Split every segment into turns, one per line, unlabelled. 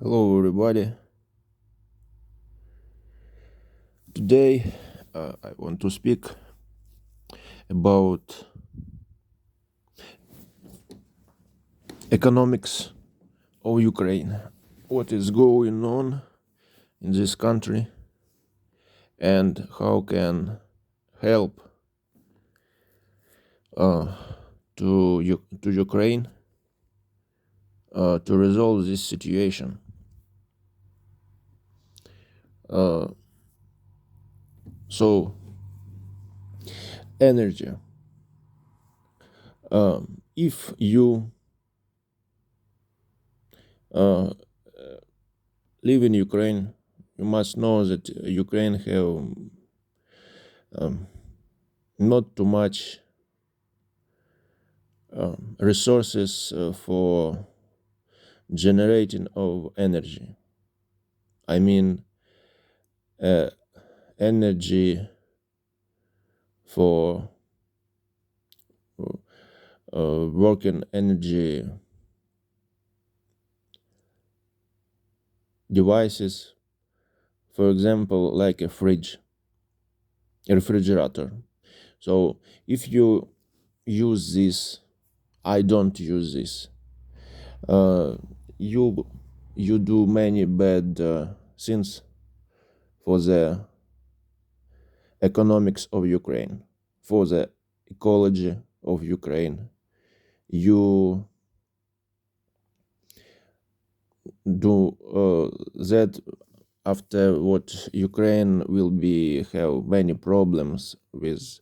Hello, everybody. Today, I want to speak about economics of Ukraine. What is going on in this country, and how can help uh, to Ukraine to resolve this situation. Uh, so, energy. If you uh, live in Ukraine, you must know that Ukraine have not too much resources for generating of energy. I mean, uh, energy for working energy devices, for example, like a fridge, a refrigerator. So if you use this, I don't use this. Uh, you you do many bad things for the economics of Ukraine, for the ecology of Ukraine. You do that after what Ukraine will be have many problems with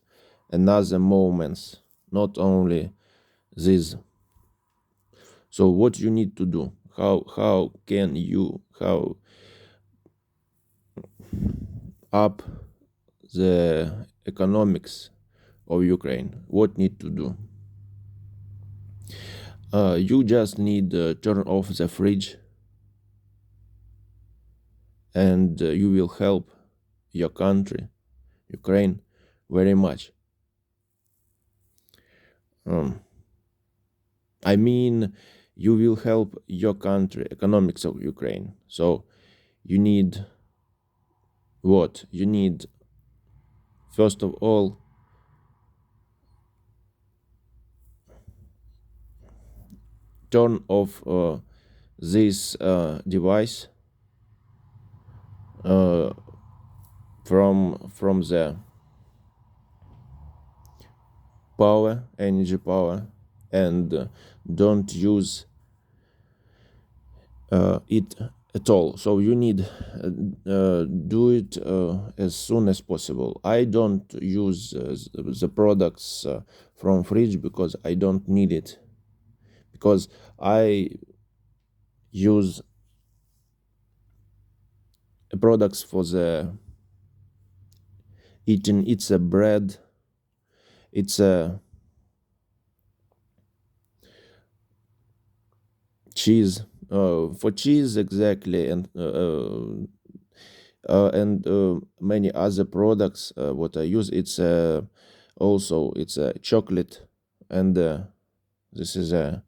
another moments, not only this. So what you need to do? How can you how up the economics of Ukraine? What need to do? You just need to turn off the fridge, and you will help your country, Ukraine, very much. I mean, you will help your country, economics of Ukraine. So you need what? You need, first of all, turn off this device uh, from the power, energy power, and don't use it at all. So you need do it as soon as possible. I don't use the products from fridge because I don't need it, because I use products for the eating. It's a bread, it's a cheese, for cheese exactly, and many other products what I use. It's also it's a chocolate, and this is a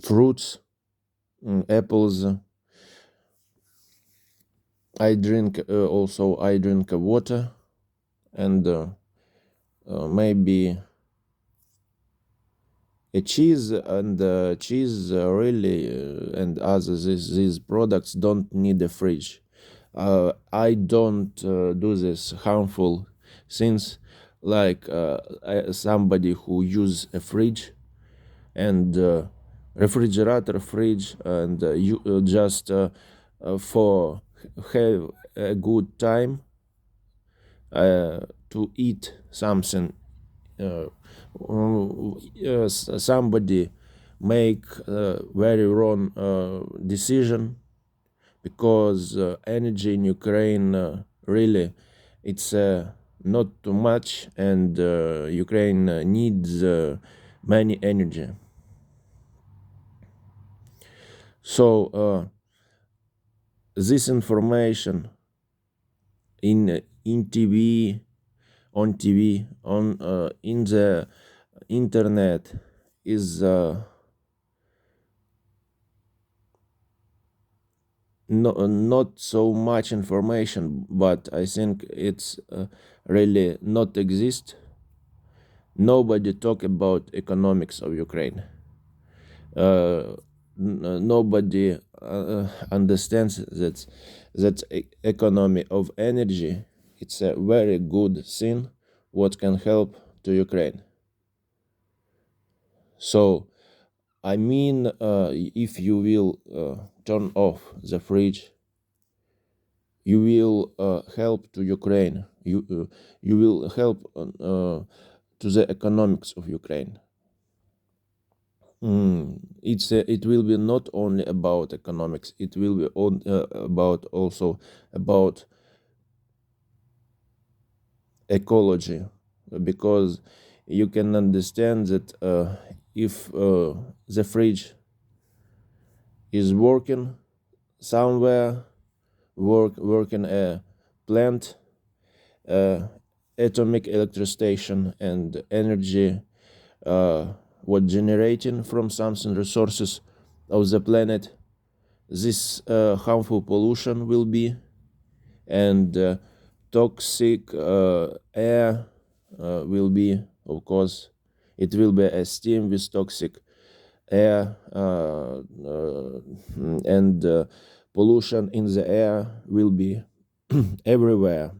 fruits, apples. I drink water, and maybe a cheese, and cheese really and others. These products don't need a fridge. I don't do this harmful things like somebody who use a fridge and refrigerator, fridge, and you just for have a good time to eat something. Somebody make very wrong decision, because energy in Ukraine really it's not too much, and Ukraine needs many energy. So this information in TV on TV, on in the internet is not so much information, but I think it's really not exist. Nobody talk about economics of Ukraine. Nobody understands that economy of energy. It's a very good thing what can help to Ukraine. So I mean, if you will turn off the fridge, you will help to Ukraine. You will help to the economics of Ukraine. It will be not only about economics. It will be about also about ecology, because you can understand that if the fridge is working somewhere, working a plant, atomic electrostation and energy what generating from something resources of the planet, this harmful pollution will be, and toxic air will be, of course. It will be a steam with toxic air, and pollution in the air will be everywhere.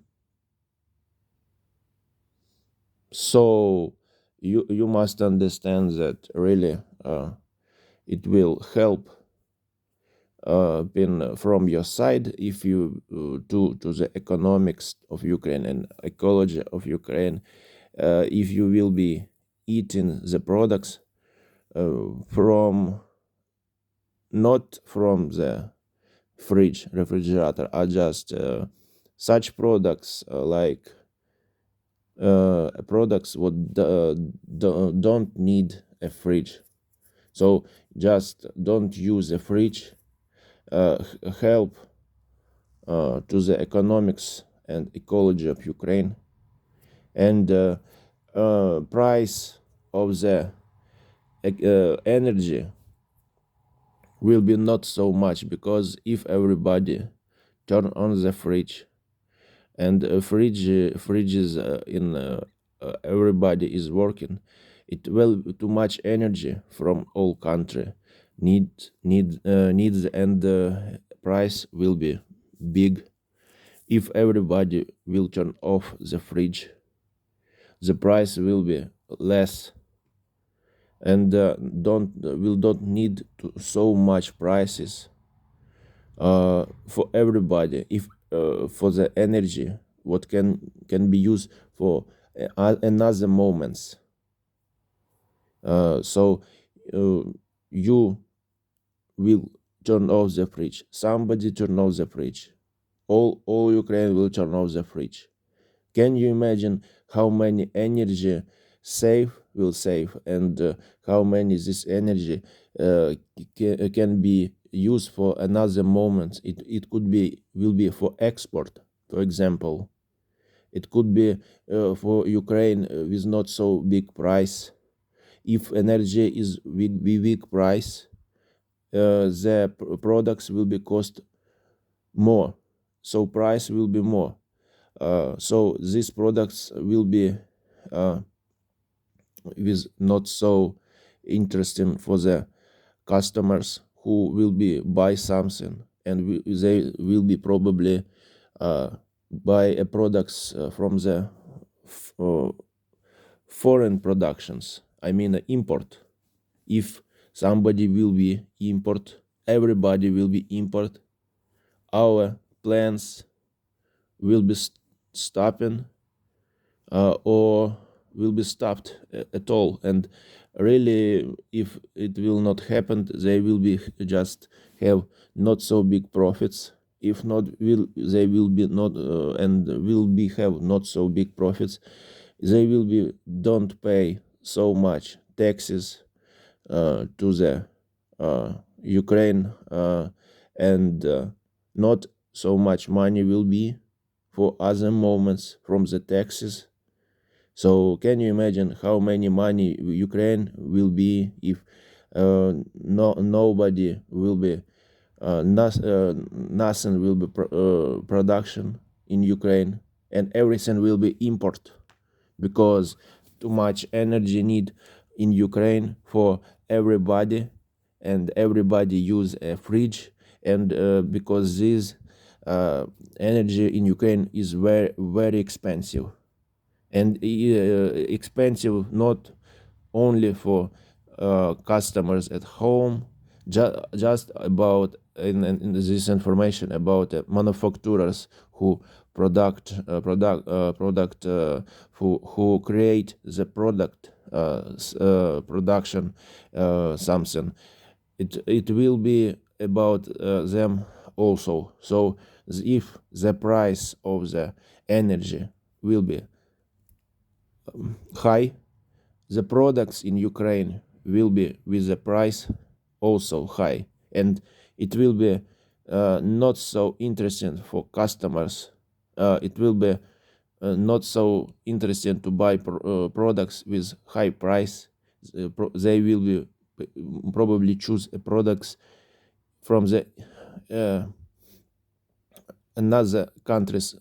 So you must understand that really it will help been from your side if you to the economics of Ukraine and ecology of Ukraine, if you will be eating the products from not from the fridge refrigerator, are just such products like products what don't need a fridge. So just don't use a fridge. Help to the economics and ecology of Ukraine, and price of the energy will be not so much, because if everybody turn on the fridge, and fridges in everybody is working, it will too much energy from all country needs, and price will be big. If everybody will turn off the fridge, the price will be less, and don't need so much prices for everybody. If for the energy what can be used for another moments. So you will turn off the fridge. Somebody turn off the fridge. All Ukraine will turn off the fridge. Can you imagine how many energy will save, and how many this energy can be used for another moment? It could be will be for export, for example. It could be for Ukraine with not so big price. If energy is big price, the products will be cost more, so price will be more. So these products will be with not so interesting for the customers who will be buy something, and they will be probably buy a products from the foreign productions. I mean import. If somebody will be import, everybody will be import. Our plans will be stopping, or will be stopped at all. And really, if it will not happen, they will be just have not so big profits. If not, they will be not and will be have not so big profits. They will be don't pay so much taxes to the Ukraine, and not so much money will be for other moments from the taxes. So can you imagine how many money Ukraine will be if nobody will be nothing will be production in Ukraine, and everything will be import, because too much energy need in Ukraine for everybody, and everybody use a fridge, and because this energy in Ukraine is very expensive, and expensive not only for customers at home, just about in this information about manufacturers who who create the product production something, it will be about them also. So if the price of the energy will be high, the products in Ukraine will be with the price also high, and it will be not so interesting for customers. It will be not so interesting to buy products with high price. They will be probably choose products from the uh, another countries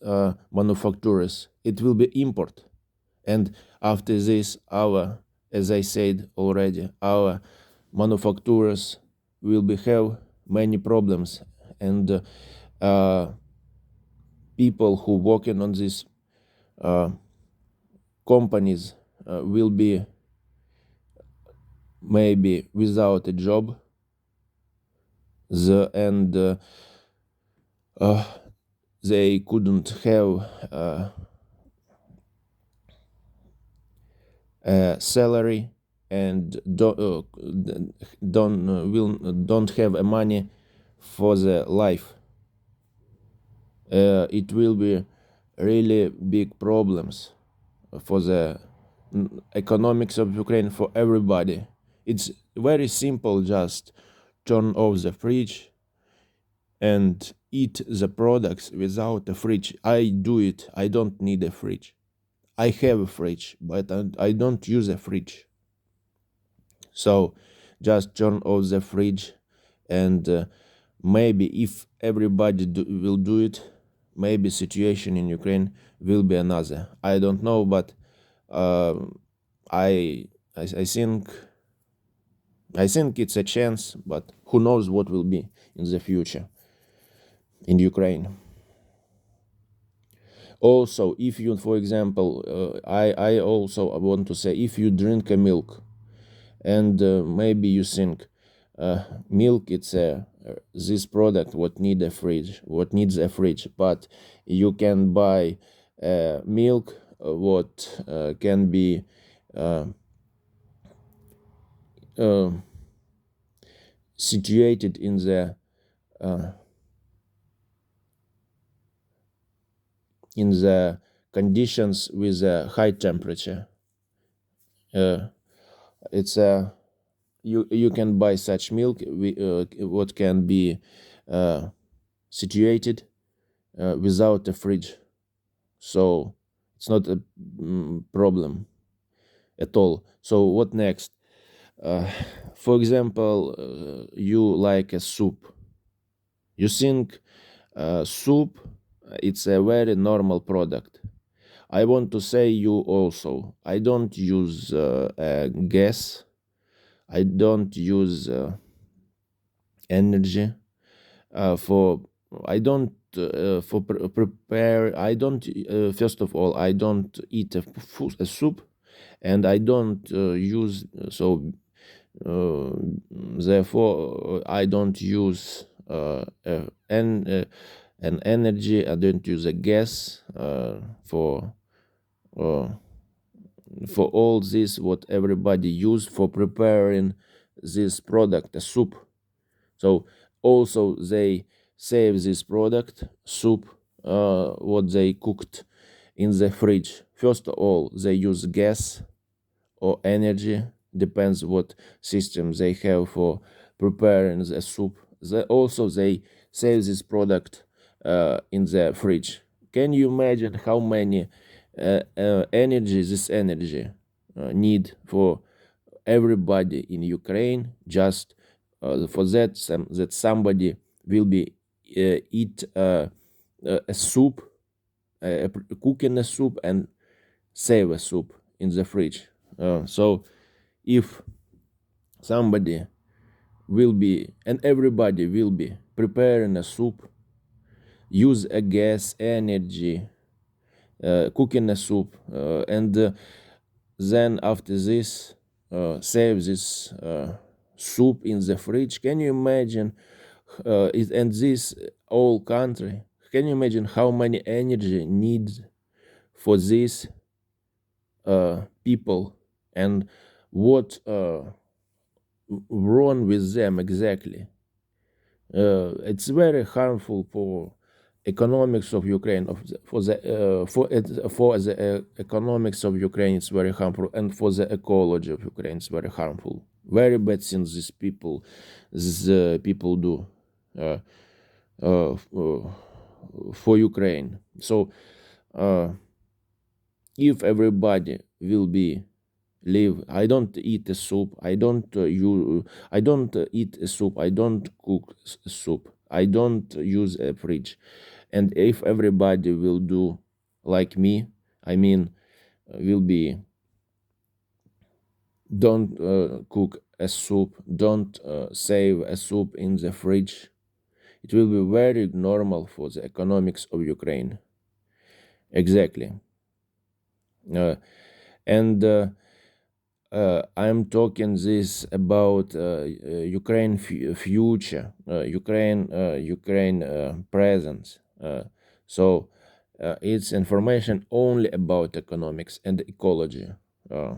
manufacturers. It will be import, and after this, our, as I said already, our manufacturers will be have many problems, and people who working on these uh, companies will be maybe without a job, and uh, they couldn't have salary, and don't have a money for the life. It will be really big problems for the economics of Ukraine, for everybody. It's very simple, just turn off the fridge and eat the products without a fridge. I do it. I don't need a fridge. I have a fridge, but I don't use a fridge. So just turn off the fridge, and maybe if everybody will do it, maybe situation in Ukraine will be another. I don't know, but uh, I, I think it's a chance, but who knows what will be in the future in Ukraine. Also, if you, for example, I also want to say, if you drink a milk, and maybe you think milk, it's a this product what needs a fridge, but you can buy milk what can be uh, uh, situated uh, in the conditions with a high temperature. It's a you can buy such milk what can be situated without a fridge, so it's not a problem at all. So what next? uh, for example, you like a soup. You think soup, it's a very normal product. I want to say you also, I don't use gas, I don't use energy for I don't for prepare. I don't first of all, I don't eat a soup, and I don't use so therefore I don't use an energy. I don't use a gas uh, for all this what everybody use for preparing this product, a soup. So also they save this product soup what they cooked in the fridge. First of all, they use gas or energy, depends what system they have for preparing the soup. They save this product in the fridge. Can you imagine how many energy, this energy need for everybody in Ukraine, just for that somebody will be eat a soup, cooking a soup and save a soup in the fridge. So if somebody will be, and everybody will be preparing a soup, use a gas energy, cooking a soup, and then after this save this soup in the fridge. Can you imagine and this whole country, can you imagine how many energy needs for these people, and what wrong with them exactly? It's very harmful for economics of Ukraine. For the economics of Ukraine, it's very harmful, and for the ecology of Ukraine, it's very harmful. Very bad things these people do uh, for Ukraine. So, if everybody will be live, I don't eat a soup, I don't eat a soup, I don't cook soup, I don't use a fridge, and if everybody will do like me, I mean, will be don't cook a soup, don't save a soup in the fridge, it will be very normal for the economics of Ukraine. Exactly. And I'm talking this about Ukraine future, Ukraine presence. So it's information only about economics and ecology. Uh,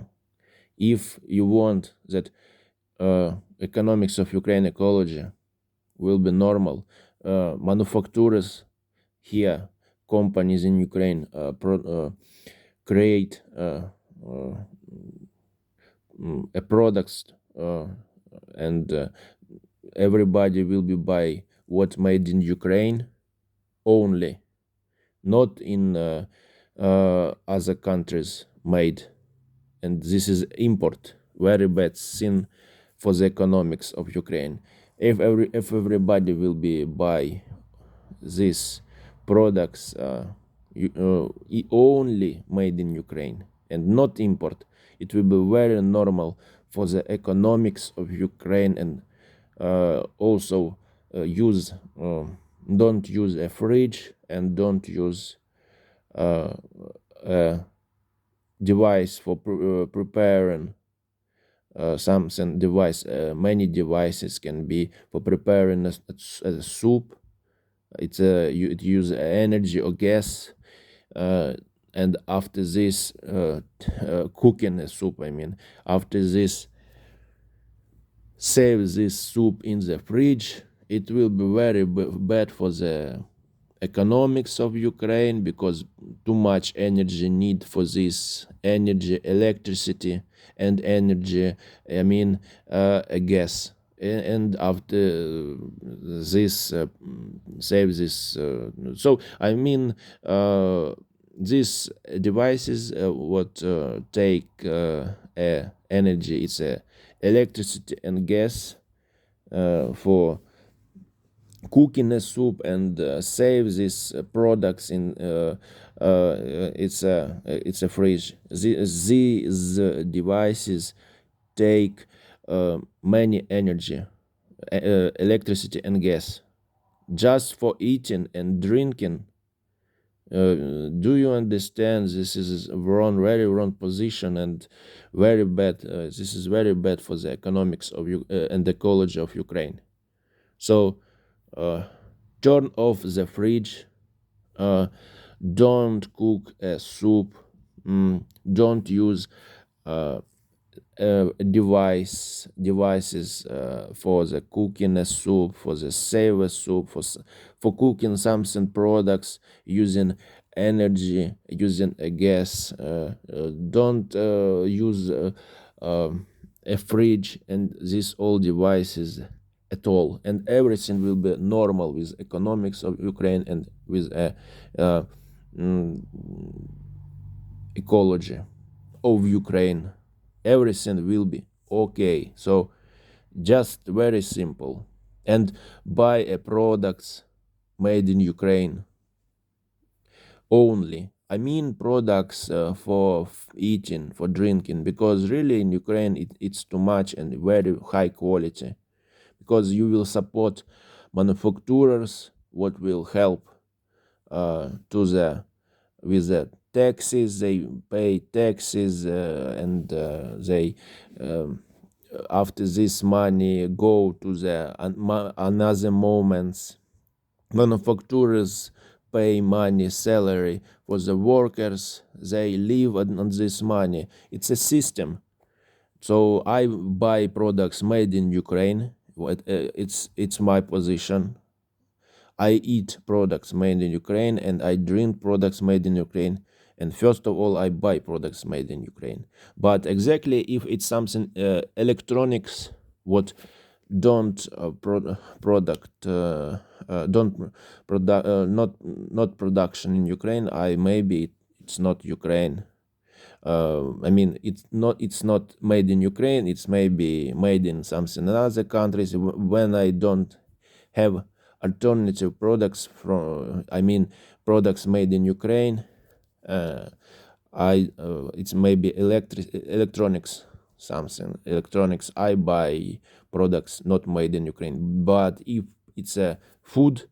if you want that economics of Ukraine ecology will be normal, manufacturers here, companies in Ukraine create a products, and everybody will be buy what made in Ukraine only, not in other countries made, and this is import, very bad thing for the economics of Ukraine. If everybody will be buy these products only made in Ukraine and not import, it will be very normal for the economics of Ukraine, and also use don't use a fridge and don't use a device for preparing something device. Many devices can be for preparing a soup. It use energy or gas, and after this cooking a soup, I mean, after this save this soup in the fridge, it will be very bad for the economics of Ukraine, because too much energy need for this energy, electricity and energy, I mean, gas. And after this save this, so I mean, these devices what take energy, it's electricity and gas for cooking a soup, and save these products in it's a fridge. These devices take many energy, electricity and gas, just for eating and drinking. Do you understand? This is wrong, very wrong position, and very bad. This is very bad for the economics of and ecology of Ukraine. So turn off the fridge. Don't cook a soup. Don't use devices for the cooking a soup, for the save a soup, for cooking something products using energy, using a gas. Don't use a fridge and these all devices at all, and everything will be normal with economics of Ukraine and with a ecology of Ukraine, everything will be okay. So just very simple, and buy a products made in Ukraine only. I mean products for eating, for drinking, because really in Ukraine it's too much and very high quality. Because you will support manufacturers, what will help to the with the taxes. They pay taxes and they after this money go to the another moments. Manufacturers pay money salary for the workers. They live on this money. It's a system. So I buy products made in Ukraine. It's my position. I eat products made in Ukraine and I drink products made in Ukraine. And first of all, I buy products made in Ukraine. But exactly if it's something electronics, what don't product don't product not production in Ukraine, I maybe it's not Ukraine. I mean, it's not made in Ukraine. It's maybe made in something in other countries. When I don't have alternative products from, I mean, products made in Ukraine, uh, it's maybe electronics, something electronics. I buy products not made in Ukraine. But if it's a food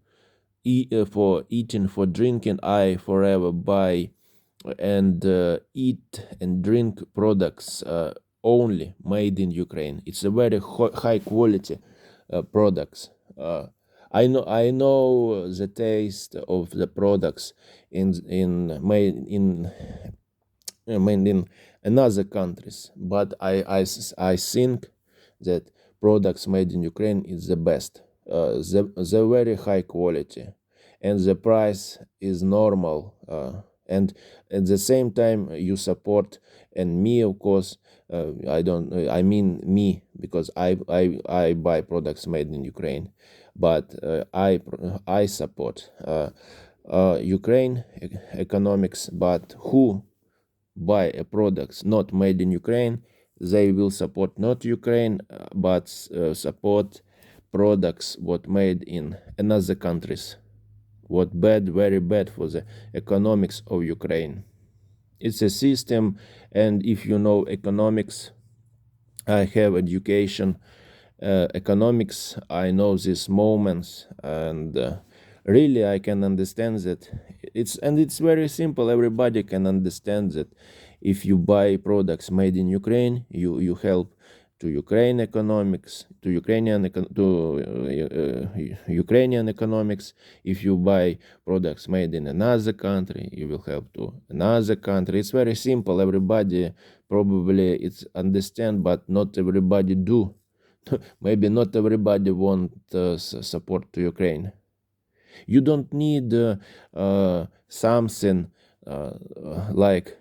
for eating, for drinking, I forever buy and eat and drink products only made in Ukraine. It's a very high quality products. I know the taste of the products made in another countries, but I think that products made in Ukraine is the best. The very high quality, and the price is normal. And at the same time, you support, and me, of course. I don't. I mean me, because I buy products made in Ukraine, but I support Ukraine economics. But who buy products not made in Ukraine, they will support not Ukraine, but support products what made in another countries. What bad, very bad for the economics of Ukraine. It's a system, and if you know economics, I have education economics. I know these moments, and really I can understand that. It's very simple. Everybody can understand that. If you buy products made in Ukraine, you help to Ukraine economics, to Ukrainian economics. If you buy products made in another country, you will help to another country. It's very simple. Everybody probably it's understand, but not everybody do. Maybe not everybody want support to Ukraine. You don't need something like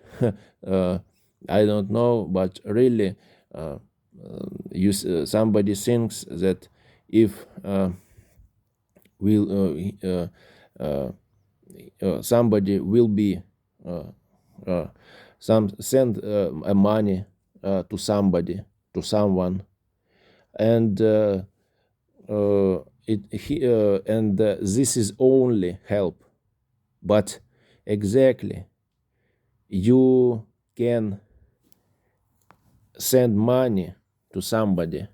I don't know, but really, somebody thinks that if somebody will be send a money to somebody, to someone, and this is only help. But exactly, you can send money to someone,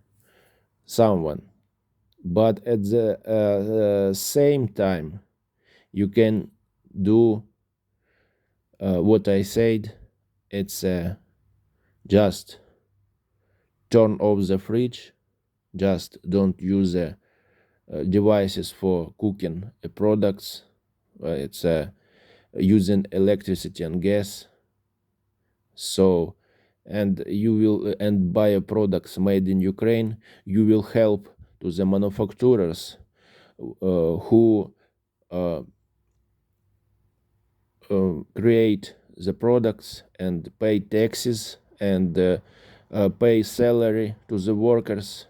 but at the same time, you can do what I said. It's just turn off the fridge, just don't use the devices for cooking products. It's using electricity and gas. So, and you will, and buy products made in Ukraine, you will help to the manufacturers who create the products and pay taxes and pay salary to the workers,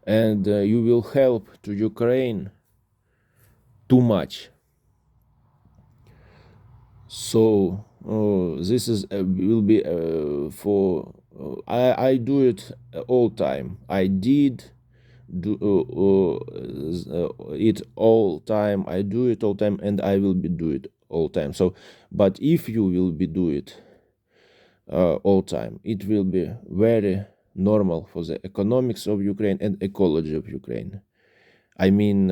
and you will help to Ukraine too much. So this is will be for I do it all time. I did do it all time. I do it all time, and I will be do it all time. So, but if you will be do it all time, it will be very normal for the economics of Ukraine and ecology of Ukraine. I mean,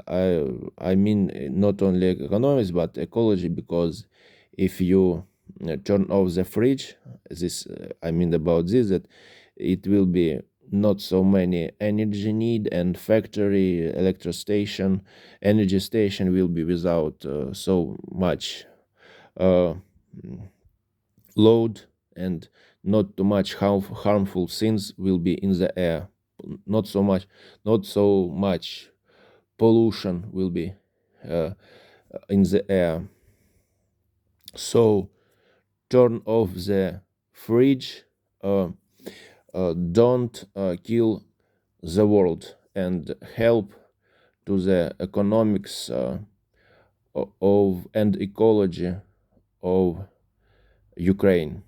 I mean not only economics but ecology, because if you turn off the fridge, this I mean about this, that it will be not so many energy need, and factory electro station energy station will be without so much uh, load, and not too much harmful things will be in the air, not so much not so much pollution will be uh, in the air. So turn off the fridge, don't kill the world, and help to the economics of and ecology of Ukraine.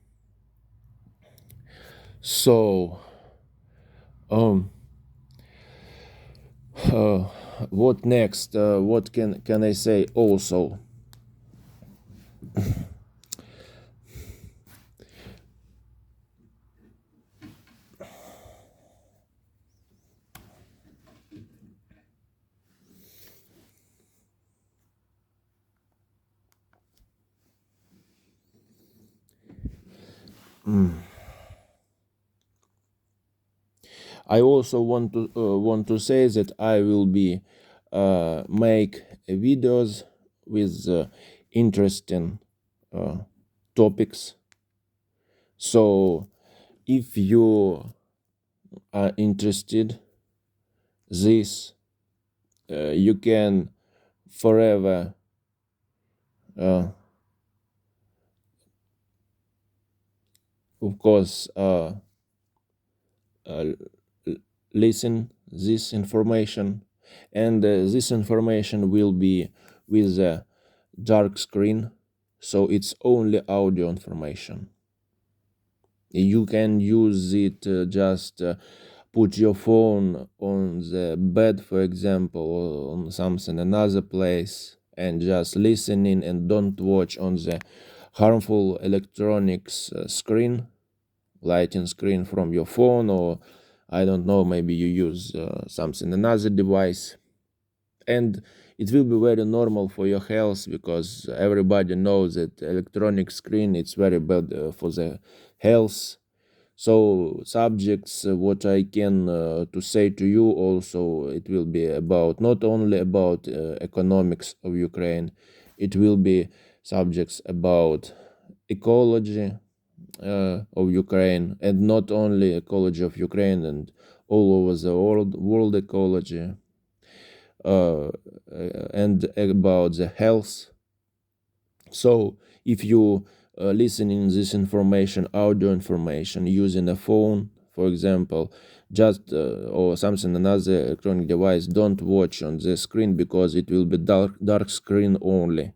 So um uh, what next? What can I say also? I also want to say that I will be make videos with interesting topics. So if you are interested, this you can forever uh, of course uh, listen this information, and this information will be with a dark screen, so it's only audio information. You can use it just put your phone on the bed, for example, or on something another place, and just listening, and don't watch on the harmful electronics screen, lighting screen from your phone, or I don't know, maybe you use something another device. And it will be very normal for your health, because everybody knows that electronic screen it's very bad for the health. So subjects what I can to say to you also, it will be about not only about economics of Ukraine, it will be subjects about ecology of Ukraine, and not only ecology of Ukraine, and all over the world ecology, uh, and about the health. So if you listening this information, audio information, using a phone, for example, just or something another electronic device, don't watch on the screen, because it will be dark screen only.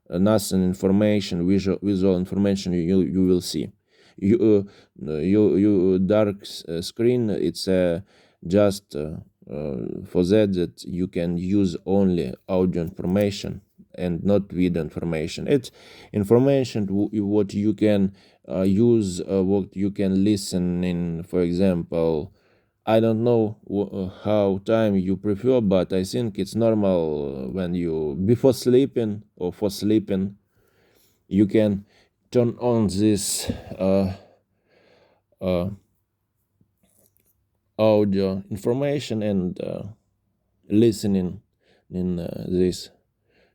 Nothing information, visual information you will see. You dark screen, it's just for that you can use only audio information and not video information. It's information what you can use, what you can listen in, for example. I don't know how time you prefer, but I think it's normal when you before sleeping or for sleeping, you can turn on this uh, audio information, and listening in this.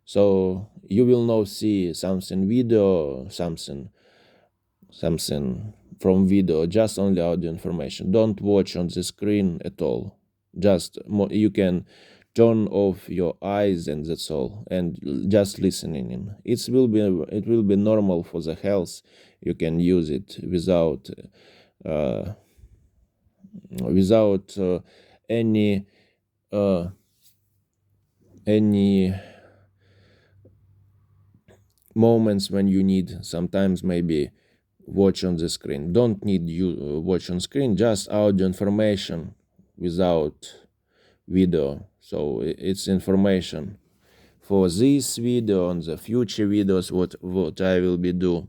So you will now see something video, something from video, just only audio information. Don't watch on the screen at all. Just you can turn off your eyes, and that's all, and just listening in. It will be normal for the health. You can use it uh, without any uh, any moments when you need sometimes maybe watch on the screen. Don't need you watch on screen, just audio information without video. So it's information for this video and the future videos what I will be do.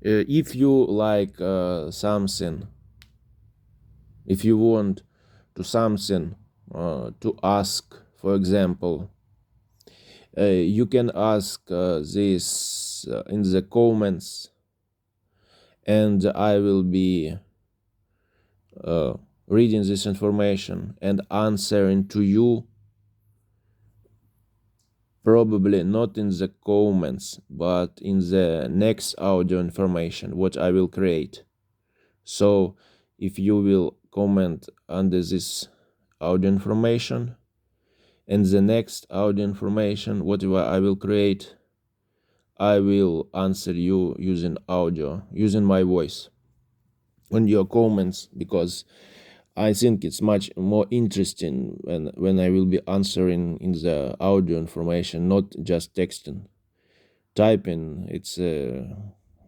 If you like something, if you want to something to ask, for example, you can ask this in the comments, and I will be reading this information and answering to you, probably not in the comments but in the next audio information what I will create. So if you will comment under this audio information, and the next audio information whatever I will create, I will answer you using audio, using my voice on your comments, because I think it's much more interesting when I will be answering in the audio information, not just texting. Typing, it's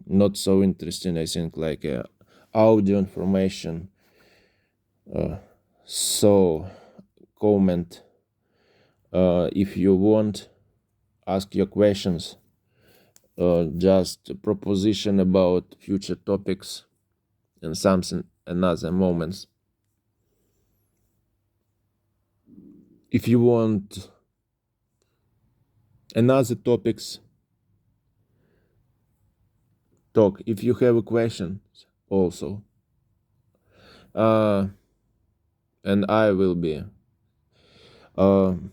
not so interesting, I think, like audio information. So comment if you want, ask your questions, just proposition about future topics and something another moments. If you want another topics, talk. If you have questions also, and I will be on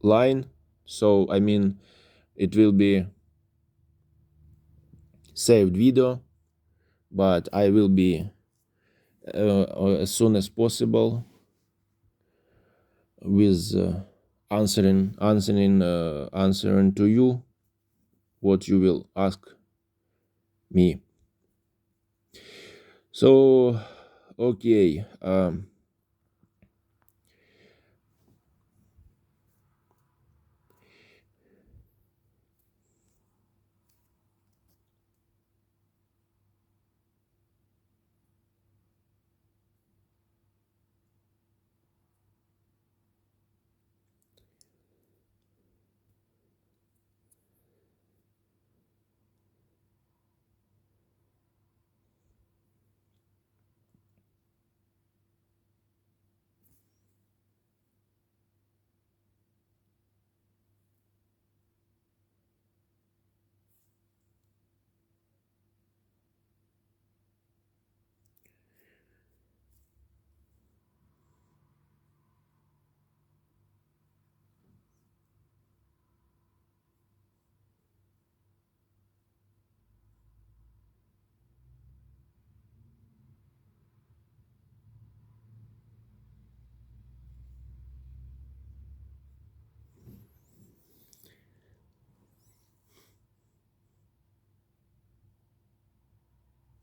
line. So I mean, it will be saved video, but I will be as soon as possible with answering to you what you will ask me. So okay,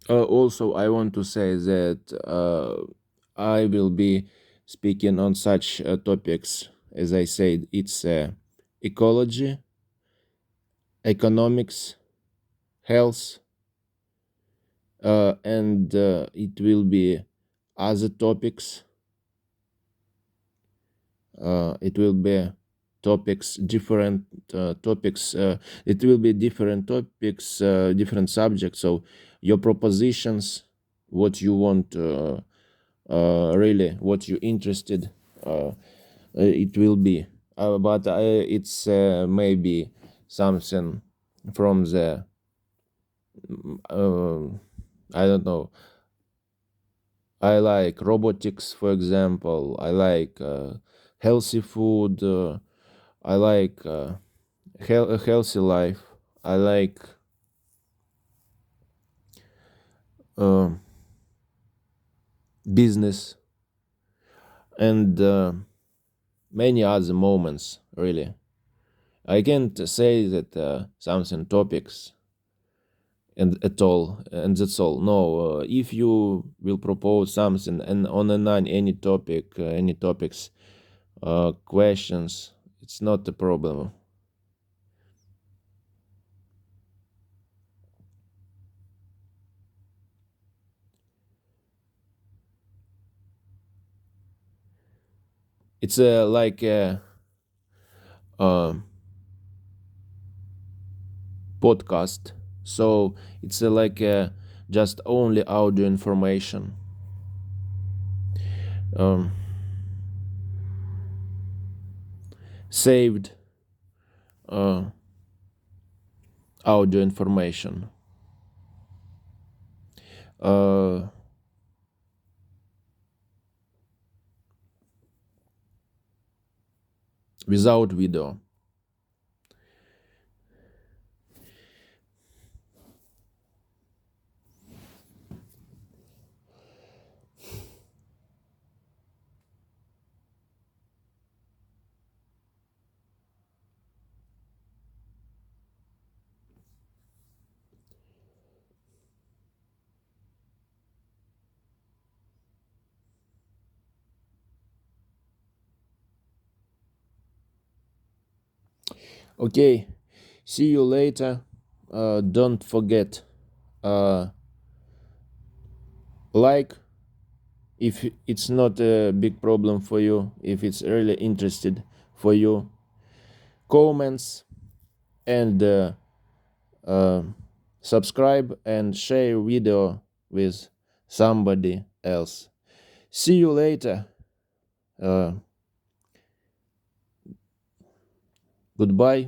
also I want to say that I will be speaking on such topics. As I said, it's ecology, economics, health, and it will be other topics. It will be topics, different topics. It will be different topics, different subjects. So your propositions, what you want, really, what you interested, it will be. But it's maybe something from the I don't know. I like robotics, for example. I like healthy food. I like a healthy life. I like uh, business and many other moments. Really, I can't say that something topics and at all, and that's all. No, if you will propose something and on any topic, any topics, questions, it's not a problem. It's like a um podcast, so it's like just only audio information. um, Saved uh, audio information, uh, without video. Okay, see you later. Don't forget, uh, like, if it's not a big problem for you, if it's really interested for you, comments, and uh, subscribe and share video with somebody else. See you later. uh, Goodbye.